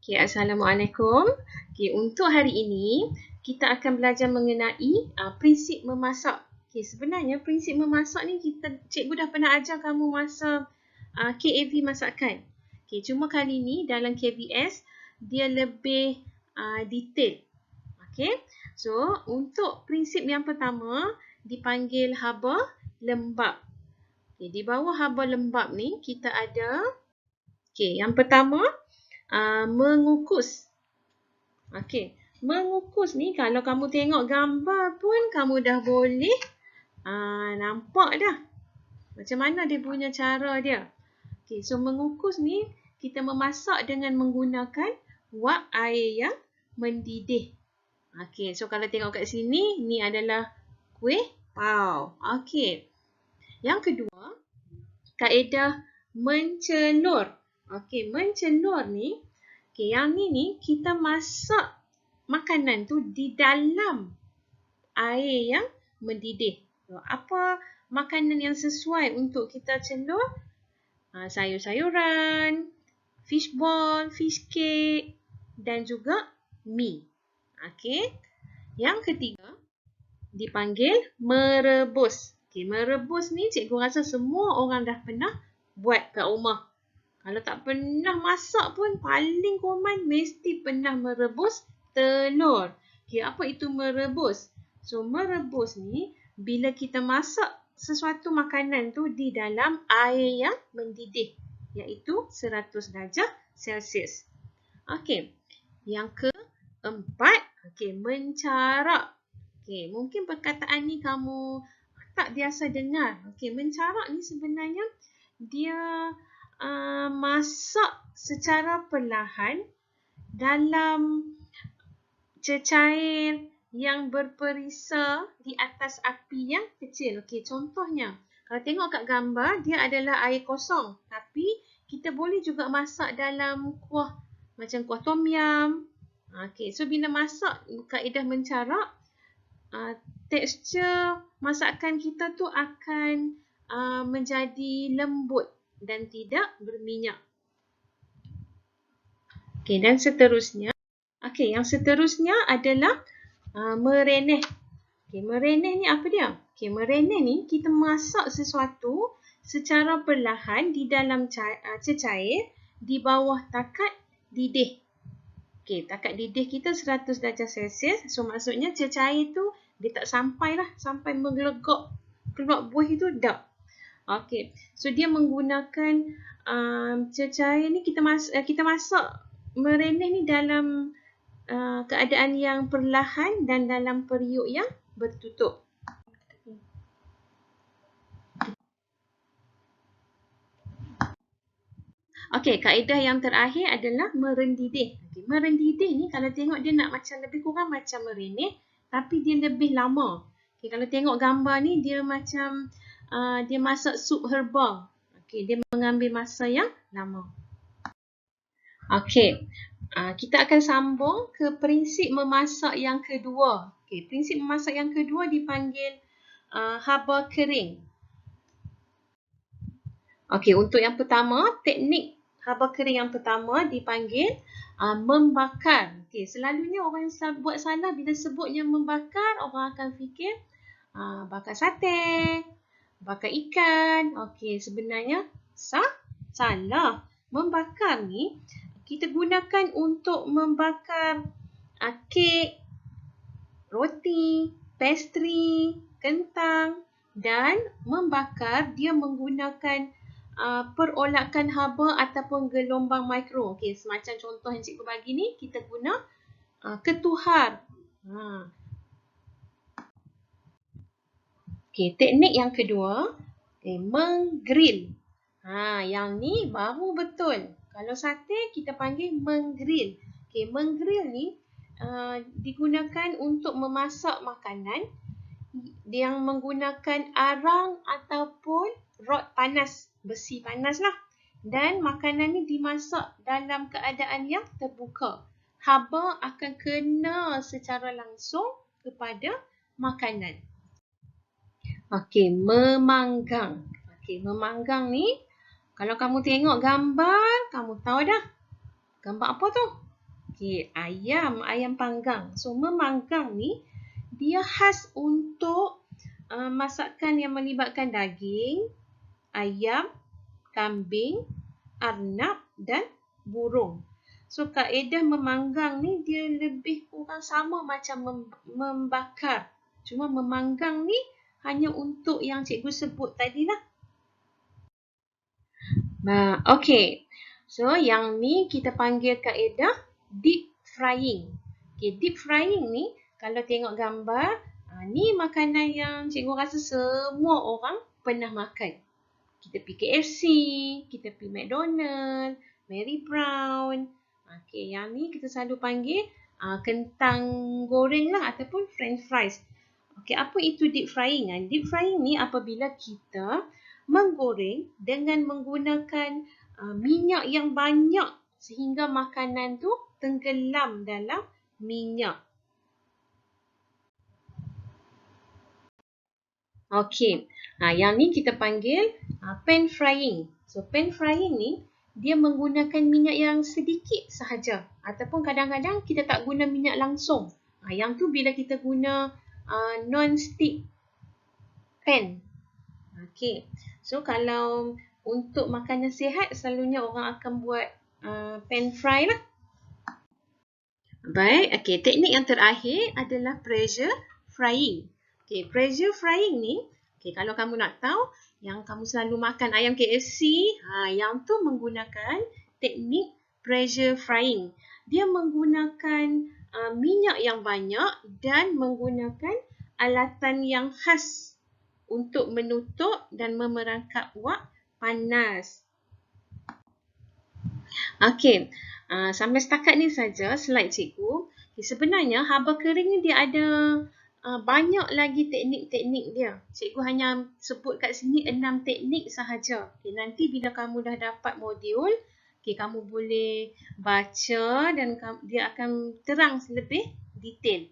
Okay, Assalamualaikum. Okay, untuk hari ini, kita akan belajar mengenai prinsip memasak. Okay, sebenarnya prinsip memasak ni cikgu dah pernah ajar kamu masa KAV masakan. Okay, cuma kali ni dalam KVS, dia lebih detail. Okay, so untuk prinsip yang pertama, dipanggil haba lembab. Okay, di bawah haba lembab ni, kita ada, yang pertama, mengukus. Okey, mengukus ni kalau kamu tengok gambar pun kamu dah boleh nampak dah macam mana dia punya cara dia. Okey, so mengukus ni kita memasak dengan menggunakan wak air yang mendidih. Okey, so kalau tengok kat sini, ni adalah kuih pau. Okey. Yang kedua, kaedah mencelur. Okey, mencelur ni, yang ni kita masak makanan tu di dalam air yang mendidih. So, apa makanan yang sesuai untuk kita celur? Sayur-sayuran, fish ball, fish cake dan juga mi. Okey. Yang ketiga, dipanggil merebus. Okey, merebus ni cikgu rasa semua orang dah pernah buat kat rumah. Kalau tak pernah masak pun paling common mesti pernah merebus telur. Okay, apa itu merebus? So, merebus ni bila kita masak sesuatu makanan tu di dalam air yang mendidih, iaitu 100 darjah Celsius. Okey, yang keempat, mencarak. Okey, mungkin perkataan ni kamu tak biasa dengar. Okey, mencarak ni sebenarnya dia masak secara perlahan dalam cecair yang berperisa di atas api yang kecil. Okey, contohnya, kalau tengok kat gambar, dia adalah air kosong. Tapi, kita boleh juga masak dalam kuah, macam kuah tom yum. Okey, so bila masak kaedah mencarak, tekstur masakan kita tu akan menjadi lembut dan tidak berminyak. Okey, dan seterusnya. Okey, yang seterusnya adalah mereneh. Okey, mereneh ni apa dia? Okey, mereneh ni kita masak sesuatu secara perlahan di dalam cecair di bawah takat didih. Okey, takat didih kita 100 darjah Celsius. So, maksudnya cecair tu dia tak sampai menggelegak keluar buih itu tak. Okey, so dia menggunakan cecair ni kita masak mereneh ni dalam keadaan yang perlahan dan dalam periuk yang bertutup. Okey, kaedah yang terakhir adalah merendidih. Okay, merendidih ni kalau tengok dia nak macam lebih kurang macam mereneh, tapi dia lebih lama. Okay, kalau tengok gambar ni dia macam dia masak sup herba. Okey, dia mengambil masa yang lama. Okey, kita akan sambung ke prinsip memasak yang kedua. Okey, prinsip memasak yang kedua dipanggil haba kering. Okey, untuk yang pertama, teknik haba kering yang pertama dipanggil membakar. Okey, selalunya orang yang buat salah bila sebutnya membakar, orang akan fikir bakar sate, bakar ikan. Okey, sebenarnya salah. Membakar ni kita gunakan untuk membakar kek, roti, pastry, kentang, dan membakar dia menggunakan perolakan haba ataupun gelombang mikro. Okey, semacam contoh yang cikgu bagi ni, kita guna ketuhar. Okey, teknik yang kedua, menggrill. Yang ni baru betul. Kalau sate kita panggil menggrill. Okey, menggrill ni digunakan untuk memasak makanan yang menggunakan arang ataupun rod panas, besi panas lah. Dan makanan ni dimasak dalam keadaan yang terbuka. Haba akan kena secara langsung kepada makanan. Okey, memanggang. Okey, memanggang ni kalau kamu tengok gambar, kamu tahu dah. Gambar apa tu? Okey, ayam panggang. So, memanggang ni dia khas untuk masakan yang melibatkan daging, ayam, kambing, arnab dan burung. So, kaedah memanggang ni dia lebih kurang sama macam membakar. Cuma memanggang ni hanya untuk yang cikgu sebut tadilah. Okey. So, yang ni kita panggil kaedah deep frying. Okay, deep frying ni, kalau tengok gambar, ni makanan yang cikgu rasa semua orang pernah makan. Kita pergi KFC, kita pergi McDonald, Mary Brown. Okay, yang ni kita selalu panggil kentang goreng lah ataupun french fries. Okay, apa itu deep frying? Deep frying ni apabila kita menggoreng dengan menggunakan minyak yang banyak sehingga makanan tu tenggelam dalam minyak. Okey, yang ni kita panggil pan frying. So, pan frying ni dia menggunakan minyak yang sedikit sahaja ataupun kadang-kadang kita tak guna minyak langsung. Yang tu bila kita guna non-stick pan. Okey, so kalau untuk makanan sihat, selalunya orang akan buat pan fry lah. Baik, okey, teknik yang terakhir adalah pressure frying. Okey, pressure frying ni, okey, kalau kamu nak tahu, yang kamu selalu makan ayam KFC, yang tu menggunakan teknik pressure frying. Dia menggunakan minyak yang banyak dan menggunakan alatan yang khas untuk menutup dan memerangkap wak panas. Okey, sampai setakat ni saja slide cikgu. Sebenarnya haba kering ni dia ada banyak lagi teknik-teknik dia. Cikgu hanya sebut kat sini 6 teknik sahaja. Nanti bila kamu dah dapat modul, kamu boleh baca dan dia akan terang lebih detail.